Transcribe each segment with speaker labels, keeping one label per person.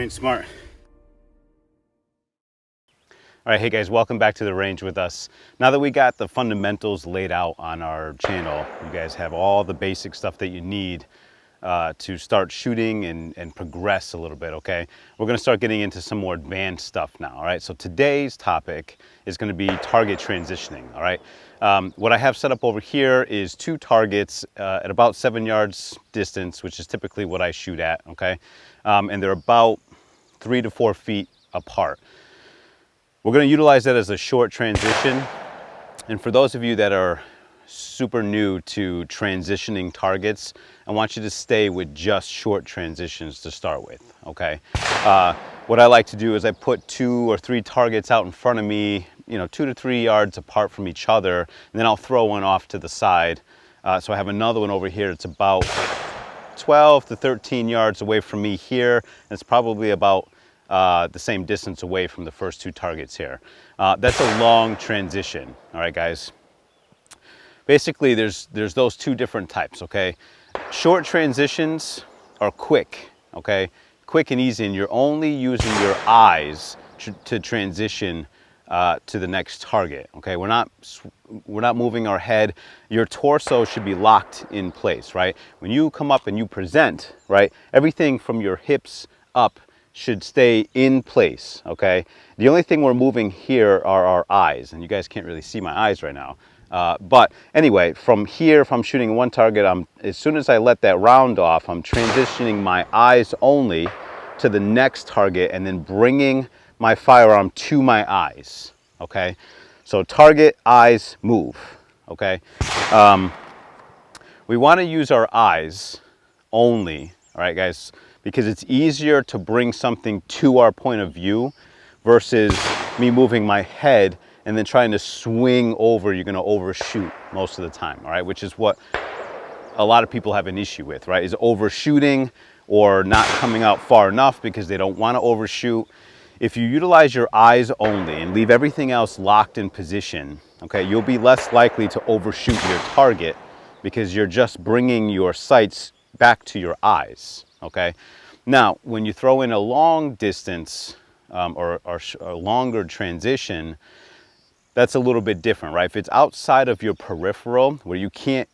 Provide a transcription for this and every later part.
Speaker 1: Train smart. All right, hey guys, welcome back to the range with us. Now that we got the fundamentals laid out on our channel, you guys have all the basic stuff that you need to start shooting and progress a little bit, okay? We're gonna start getting into some more advanced stuff now, all right? So today's topic is gonna be target transitioning, all right? What I have set up over here is 2 targets at about 7 yards distance, which is typically what I shoot at, okay? And they're about 3 to 4 feet apart. We're gonna utilize that as a short transition. And for those of you that are super new to transitioning targets, I want you to stay with just short transitions to start with, okay? What I like to do is I put 2 or 3 targets out in front of me, 2 to 3 yards apart from each other, and then I'll throw one off to the side. So I have another one over here. It's about 12 to 13 yards away from me here, and it's probably about the same distance away from the first 2 targets here. That's a long transition, all right, guys? Basically, there's those 2 different types, okay? Short transitions are quick, okay? Quick and easy, and you're only using your eyes to transition to the next target, okay? We're not moving our head. Your torso should be locked in place, right? When you come up and you present, right, everything from your hips up should stay in place, okay? The only thing we're moving here are our eyes, and you guys can't really see my eyes right now. But anyway, from here, if I'm shooting one target, as soon as I let that round off, I'm transitioning my eyes only to the next target and then bringing my firearm to my eyes, okay? So target, eyes, move, okay? We want to use our eyes only, all right, guys, because it's easier to bring something to our point of view versus me moving my head and then trying to swing over. You're gonna overshoot most of the time, all right? Which is what a lot of people have an issue with, right? Is overshooting or not coming out far enough because they don't wanna overshoot. If you utilize your eyes only and leave everything else locked in position, okay, you'll be less likely to overshoot your target because you're just bringing your sights back to your eyes, okay? Now, when you throw in a long distance or a longer transition, that's a little bit different, right? If it's outside of your peripheral where you can't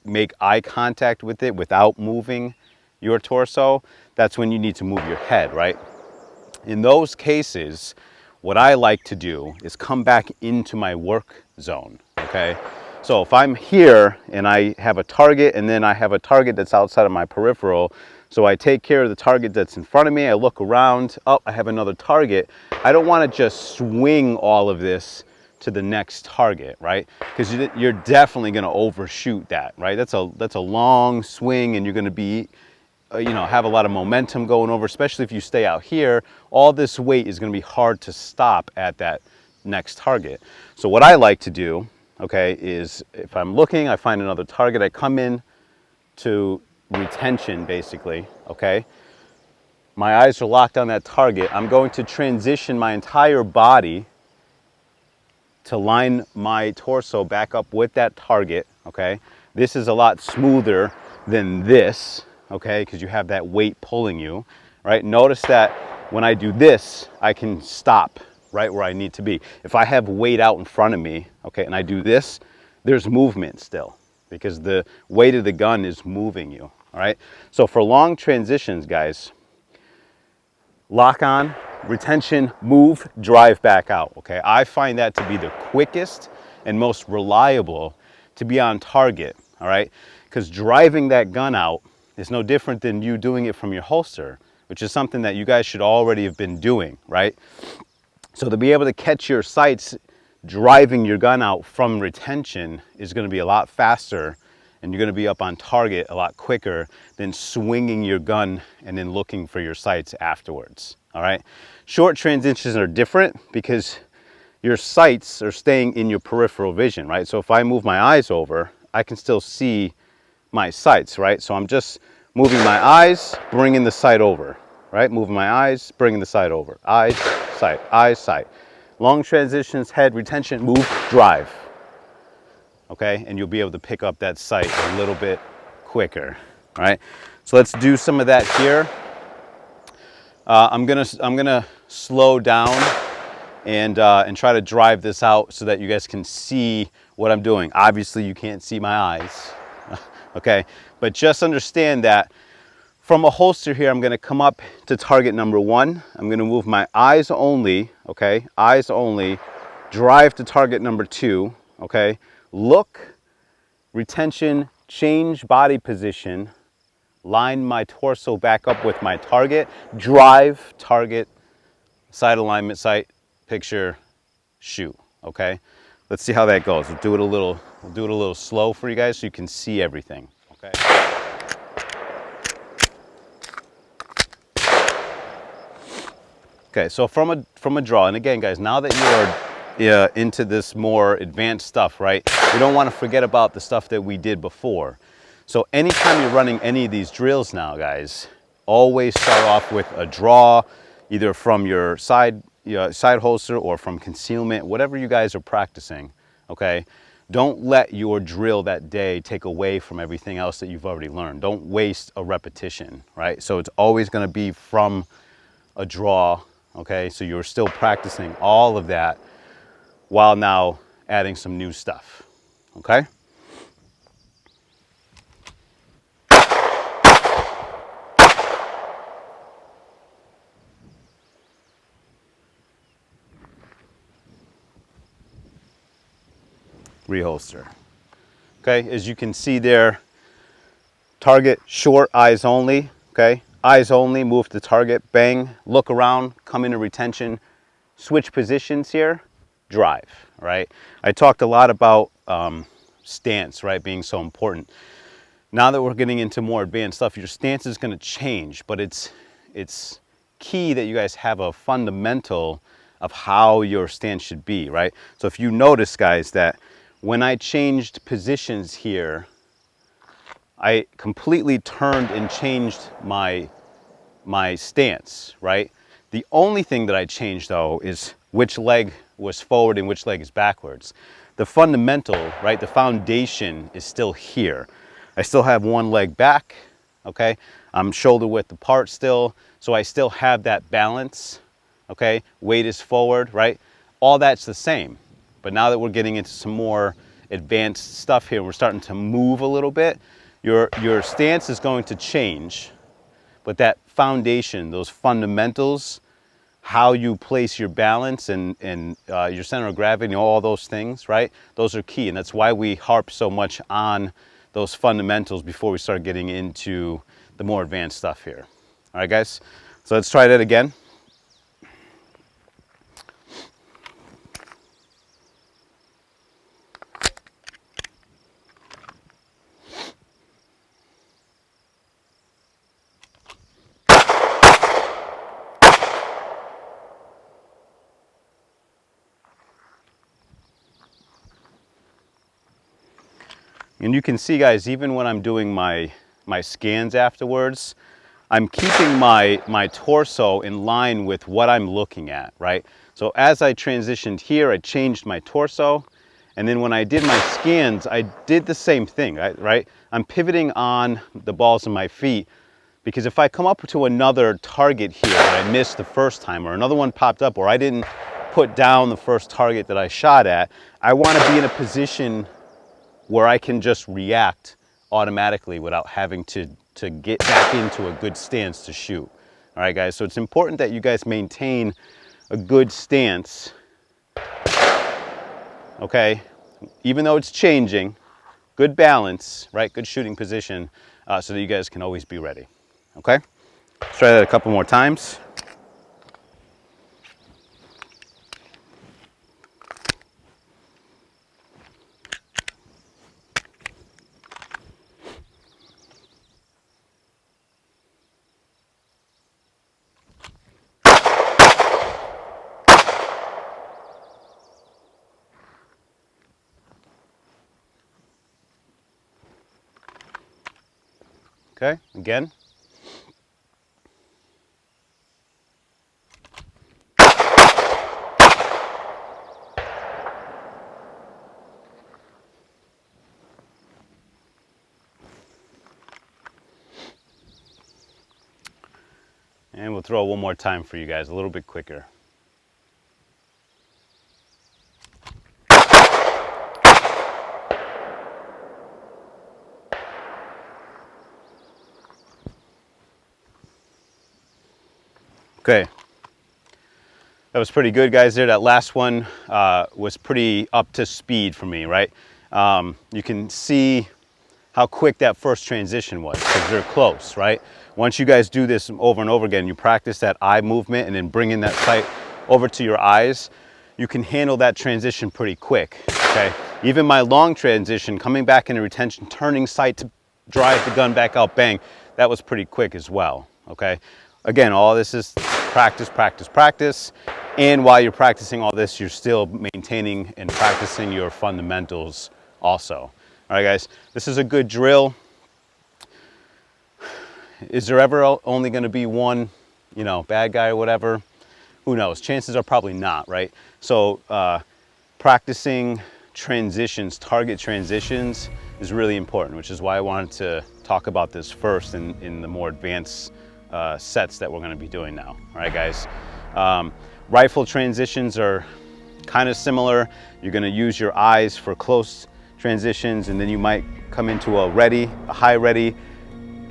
Speaker 1: make eye contact with it without moving your torso, that's when you need to move your head, right? In those cases, what I like to do is come back into my work zone, okay? So if I'm here and I have a target and then I have a target that's outside of my peripheral, so I take care of the target that's in front of me, I look around, oh, I have another target. I don't want to just swing all of this to the next target, right? Because you're definitely going to overshoot that, right? That's a long swing, and you're going to be, have a lot of momentum going over, especially if you stay out here. All this weight is going to be hard to stop at that next target. So what I like to do, okay, is if I'm looking, I find another target, I come in to retention basically, okay? My eyes are locked on that target. I'm going to transition my entire body to line my torso back up with that target, okay? This is a lot smoother than this, okay? Because you have that weight pulling you, right? Notice that when I do this, I can stop right where I need to be. If I have weight out in front of me, okay, and I do this, there's movement still because the weight of the gun is moving you, all right? So for long transitions, guys, lock on, retention, move, drive back out, okay? I find that to be the quickest and most reliable to be on target, all right? Because driving that gun out is no different than you doing it from your holster, which is something that you guys should already have been doing, right? So to be able to catch your sights driving your gun out from retention is going to be a lot faster, and you're going to be up on target a lot quicker than swinging your gun and then looking for your sights afterwards, all right? Short transitions are different because your sights are staying in your peripheral vision, right? So if I move my eyes over, I can still see my sights, right? So I'm just moving my eyes, bringing the sight over, right? Moving my eyes, bringing the sight over. Eyes, sight. Long transitions, head, retention, move, drive. Okay, and you'll be able to pick up that sight a little bit quicker, all right? So let's do some of that here. I'm gonna slow down and try to drive this out so that you guys can see what I'm doing. Obviously, you can't see my eyes, okay? But just understand that from a holster here, I'm gonna come up to target number 1. I'm gonna move my eyes only, okay? Eyes only, drive to target number 2, okay? Look, retention, change body position, line my torso back up with my target, drive, target, side alignment, sight, picture, shoot, okay? Let's see how that goes. We'll do it a little slow for you guys so you can see everything, okay? Okay, so from a draw, and again, guys, now that you are into this more advanced stuff, right? We don't want to forget about the stuff that we did before. So anytime you're running any of these drills now, guys, always start off with a draw, either from your side holster or from concealment, whatever you guys are practicing, okay? Don't let your drill that day take away from everything else that you've already learned. Don't waste a repetition, right? So it's always going to be from a draw, okay? So you're still practicing all of that while now adding some new stuff, okay? Reholster. Okay, as you can see there, target short, eyes only, okay? Eyes only, move to target, bang, look around, come into retention, switch positions here, drive, right? I talked a lot about stance, right, being so important. Now that we're getting into more advanced stuff, your stance is going to change, but it's key that you guys have a fundamental of how your stance should be, right? So if you notice, guys, that when I changed positions here, I completely turned and changed my stance, right? The only thing that I changed, though, is which leg was forward and which leg is backwards. The fundamental, right, the foundation is still here. I still have one leg back, okay? I'm shoulder width apart still, so I still have that balance, okay? Weight is forward, right? All that's the same. But now that we're getting into some more advanced stuff here, we're starting to move a little bit, your stance is going to change, but that foundation, those fundamentals, how you place your balance and your center of gravity, all those things, right? Those are key, and that's why we harp so much on those fundamentals before we start getting into the more advanced stuff here. All right, guys? So let's try that again. And you can see, guys, even when I'm doing my scans afterwards, I'm keeping my torso in line with what I'm looking at, right? So as I transitioned here, I changed my torso. And then when I did my scans, I did the same thing, right? I'm pivoting on the balls of my feet, because if I come up to another target here that I missed the first time, or another one popped up, or I didn't put down the first target that I shot at, I want to be in a position where I can just react automatically without having to get back into a good stance to shoot. All right, guys, so it's important that you guys maintain a good stance, okay? Even though it's changing, good balance, right? Good shooting position, so that you guys can always be ready, okay? Let's try that a couple more times. Okay, again. And we'll throw it one more time for you guys, a little bit quicker. Okay, that was pretty good, guys. There, that last one was pretty up to speed for me, right? You can see how quick that first transition was because they're close, right? Once you guys do this over and over again, you practice that eye movement and then bringing that sight over to your eyes, you can handle that transition pretty quick, okay? Even my long transition, coming back into retention, turning sight to drive the gun back out, bang, that was pretty quick as well, okay? Again, all this is practice, practice, practice. And while you're practicing all this, you're still maintaining and practicing your fundamentals also. All right, guys, this is a good drill. Is there ever only going to be one, you know, bad guy or whatever? Who knows? Chances are probably not, right? So practicing transitions, target transitions is really important, which is why I wanted to talk about this first in the more advanced sets that we're going to be doing now. All right, guys. Rifle transitions are kind of similar. You're going to use your eyes for close transitions, and then you might come into a high ready,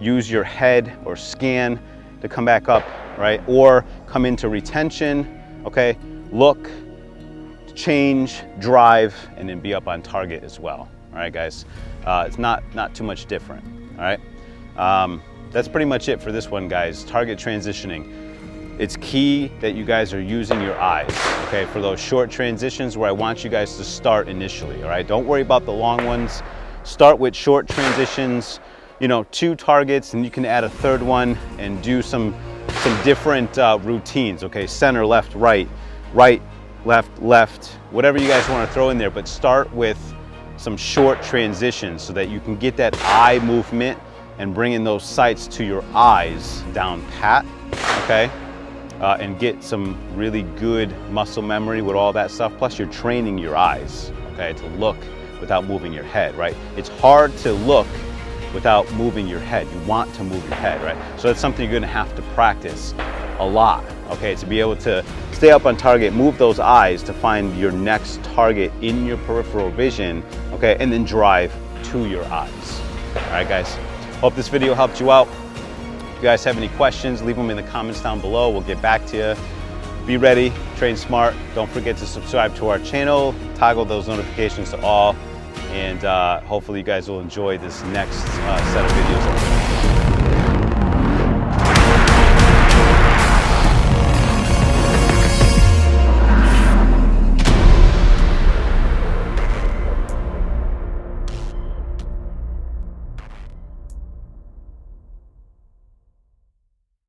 Speaker 1: use your head or scan to come back up, right? Or come into retention, okay? Look, change, drive, and then be up on target as well. All right, guys. It's not too much different. All right. That's pretty much it for this one, guys. Target transitioning. It's key that you guys are using your eyes, okay, for those short transitions where I want you guys to start initially, all right? Don't worry about the long ones. Start with short transitions, you know, 2 targets, and you can add a 3rd one and do some different routines, okay? Center, left, right, left, whatever you guys want to throw in there, but start with some short transitions so that you can get that eye movement and bringing those sights to your eyes down pat, okay? And get some really good muscle memory with all that stuff. Plus you're training your eyes, okay, to look without moving your head, right? It's hard to look without moving your head. You want to move your head, right? So that's something you're gonna have to practice a lot, okay, to be able to stay up on target, move those eyes to find your next target in your peripheral vision, okay, and then drive to your eyes. All right, guys, hope this video helped you out. If you guys have any questions, leave them in the comments down below. We'll get back to you. Be ready, train smart. Don't forget to subscribe to our channel, toggle those notifications to all, and hopefully you guys will enjoy this next set of videos.